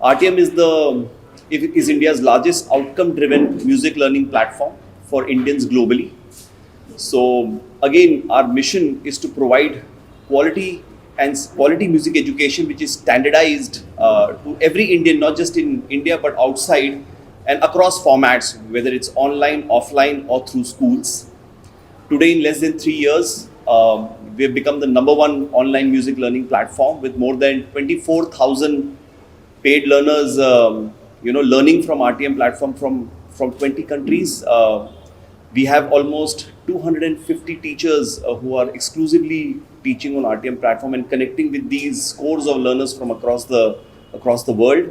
Artium is India's largest outcome-driven music learning platform for Indians globally. So again, our mission is to provide quality music education which is standardized to every Indian, not just in India but outside and across formats, whether it's online, offline or through schools. Today, in less than 3 years, we have become the #1 online music learning platform with more than 24,000 paid learners, learning from RTM platform from 20 countries. We have almost 250 teachers who are exclusively teaching on RTM platform and connecting with these scores of learners from across the world.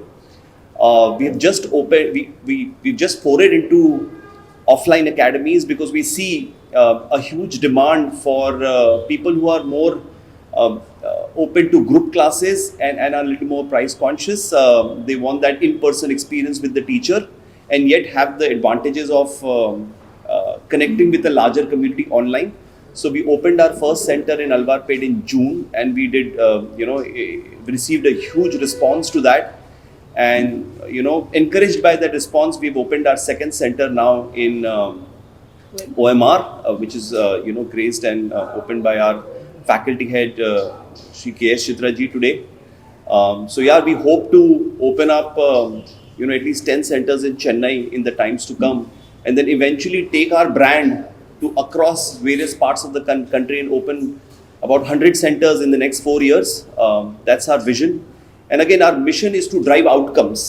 We have just opened. We've just forayed into offline academies because we see a huge demand for people who are more open to group classes and are a little more price conscious. They want that in-person experience with the teacher and yet have the advantages of connecting with a larger community online. So we opened our first center in Alwarpet in June, and we did, received a huge response to that. And encouraged by that response, we've opened our second center now in OMR, which is graced and opened by our faculty head Shri K.S. Chithra ji today. We hope to open up at least 10 centers in Chennai in the times to come, and then eventually take our brand to across various parts of the country and open about 100 centers in the next 4 years. That's our vision. And again, our mission is to drive outcomes,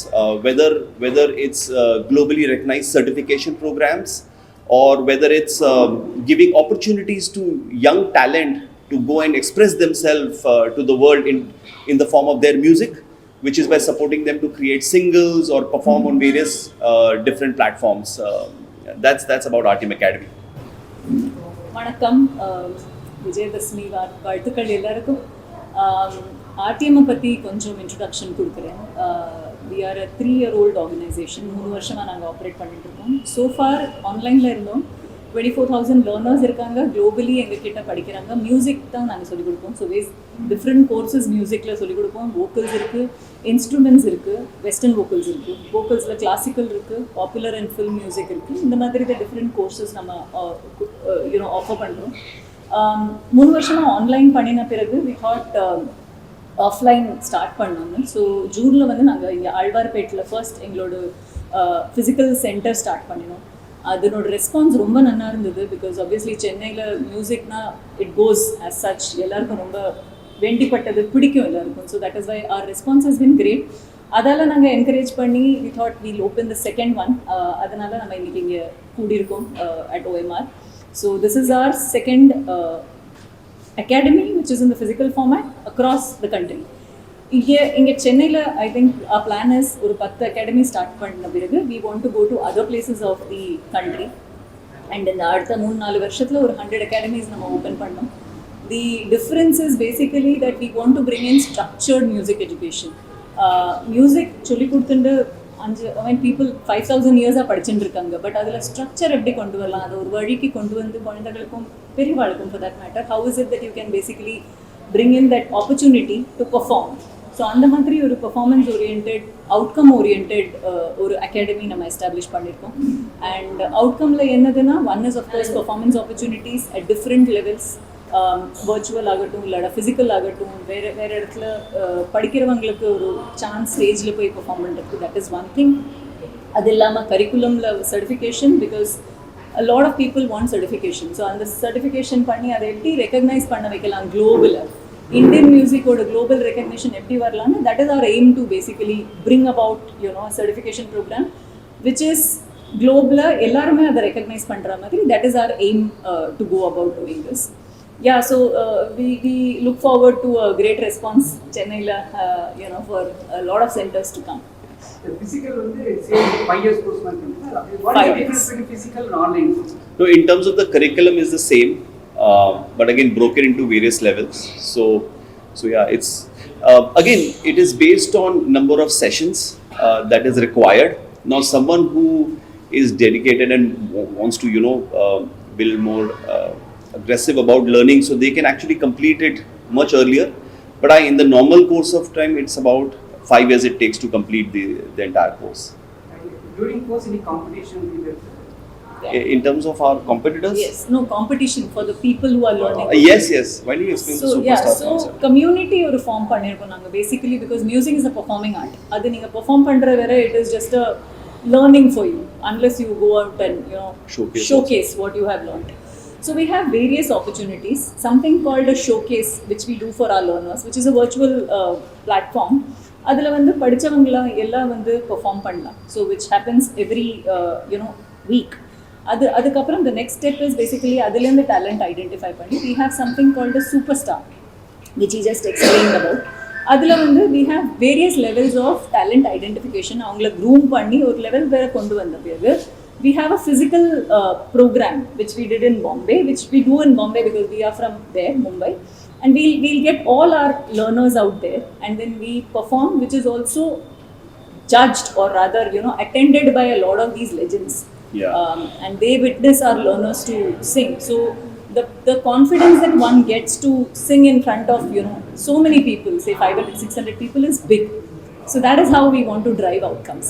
whether it's globally recognized certification programs or whether it's giving opportunities to young talent to go and express themselves to the world in the form of their music, which is by supporting them to create singles or perform on various different platforms. That's about Artium Academy. வணக்கம், விஜயதசமி வாழ்த்துக்கள் எல்லாருக்கும். ஆர்டிஎம்மை பற்றி கொஞ்சம் introduction கொடுக்குறேன். We are a 3-year-old organisation. 3 வருஷமாக நாங்கள் operate பண்ணிட்டு இருக்கோம். ஸோஃபார் ஆன்லைனில் இருந்தோம். 24,000 லேர்னர்ஸ் இருக்காங்க. குளோபலி எங்ககிட்ட படிக்கிறாங்க. மியூசிக் தான் நாங்கள் சொல்லிக் கொடுப்போம். ஸோ டிஃப்ரெண்ட் கோர்சஸ் மியூசிக்கில் சொல்லிக் கொடுப்போம். வோக்கல்ஸ் இருக்குது, இன்ஸ்ட்ருமெண்ட்ஸ் இருக்குது, வெஸ்டர்ன் வோக்கல்ஸ் இருக்குது, வோக்கல்ஸில் கிளாசிக்கல் இருக்குது, பாப்புலர் அண்ட் ஃபில்ம் மியூசிக் இருக்குது. இந்த மாதிரி தான் டிஃப்ரெண்ட் கோர்சஸ் நம்ம ஆஃபர் பண்ணுறோம். 3 வருஷமாக ஆன்லைன் பண்ணின பிறகு வி தாட் ஆஃப்லைன் ஸ்டார்ட் பண்ணோன்னு. ஸோ ஜூனில் வந்து நாங்கள் இங்கே ஆழ்வார்பேட்டில் ஃபர்ஸ்ட் எங்களோட ஃபிசிக்கல் சென்டர் ஸ்டார்ட் பண்ணினோம். அதனோட ரெஸ்பான்ஸ் ரொம்ப நல்லா இருந்தது. பிகாஸ் ஆப்வியஸ்லி சென்னையில் மியூசிக்னா இட் கோஸ் ஆஸ் சச். எல்லாருக்கும் ரொம்ப வேண்டிப்பட்டது, பிடிக்கும் எல்லாருக்கும். So that is why our response has been great. அதால் நாங்கள் என்கரேஜ் பண்ணி we thought we'll open the second one. அதனால் நம்ம இன்றைக்கி இங்கே கூடியிருக்கோம் at OMR. So this is R second academy which is in the physical format across the country. இங்கே சென்னையில் I think our plan is ஒரு 10 அகாடமி ஸ்டார்ட் பண்ண பிறகு we want to go to other places of the country and இந்த அடுத்த 3-4 வருஷத்தில் ஒரு 100 academies நம்ம ஓப்பன் பண்ணோம். The difference is basically that we want to bring in structured music education. Music சொல்லி கொடுத்துட்டு பீப்புள் 5,000 இயர்ஸாக படிச்சுட்டு இருக்காங்க. பட் அதில் ஸ்ட்ரக்சர் எப்படி கொண்டு வரலாம், அதை ஒரு வழிக்கு கொண்டு வந்து குழந்தைகளுக்கும் பெரியவாளுக்கும் for that matter, how is it that you can basically bring in that opportunity to perform. So அந்த மாதிரி ஒரு பெர்ஃபார்மன்ஸ் ஓரியன்டட், அவுட்கம் ஓரியன்டட் ஒரு அகாடமி நம்ம எஸ்டாப்ளிஷ் பண்ணியிருக்கோம். அண்ட் அவுட்கமில் என்னதுன்னா, one is of course performance opportunities at different levels. Virtual ஆகட்டும், இல்லாட ஃபிசிக்கல் ஆகட்டும், வேறு இடத்துல படிக்கிறவங்களுக்கு ஒரு சான்ஸ் ஸ்டேஜில் போய் பெர்ஃபார்ம் பண்ணுறதுக்கு, தட் இஸ் ஒன் திங். அது இல்லாமல் கரிக்குலமில் certification, because a lot of people want certification. So அந்த சர்டிஃபிகேஷன் பண்ணி அதை எப்படி ரெக்கக்னைஸ் பண்ண வைக்கலாம் குளோபலில், இந்தியன் மியூசிக்கோட குளோபல் ரெக்கக்னிஷன் எப்படி வரலான்னு, that is our aim to basically bring about certification programme which is குளோபலில் எல்லாருமே அதை ரெக்கக்னைஸ் பண்ணுற மாதிரி. That is our aim to go about doing this. Yeah, so we look forward to a great response Chennai for a lot of centers to come. The physical same 5 years course what is the difference between physical and online? No, in terms of the curriculum is the same, but again broken into various levels. So yeah, it's again it is based on number of sessions that is required. Now someone who is dedicated and wants to build more aggressive about learning, so they can actually complete it much earlier. But in the normal course of time, it's about 5 years it takes to complete the entire course. During course, any competition with In terms of our competitors? Yes, no competition for the people who are learning. Yes. Why don't you explain the superstar concept? Community ஒரு form பண்ணிருக்கோம் நாங்க basically because music is a performing art. அது நீங்க perform பண்ற வரை it is just a learning for you unless you go out and showcase what you have learned. So we have various opportunities. Something called a showcase which we do for our learners, which is a virtual platform. அதில் வந்து படித்தவங்களாம் எல்லாம் வந்து perform பண்ணலாம். So which happens every week. அதுக்கப்புறம் the next step is basically அதுலேருந்து talent identify பண்ணி we have something called a superstar which he just explained about. அதில் வந்து we have various levels of talent identification. அவங்கள groom பண்ணி ஒரு level வேறு கொண்டு வந்த பிறகு we have a physical program which we did in Bombay, which we do in Bombay because we are from there, Mumbai. And we'll get all our learners out there and then we perform, which is also judged or rather attended by a lot of these legends. And they witness our learners to sing. So the confidence that one gets to sing in front of so many people, say 500-600 people, is big. So that is how we want to drive outcomes.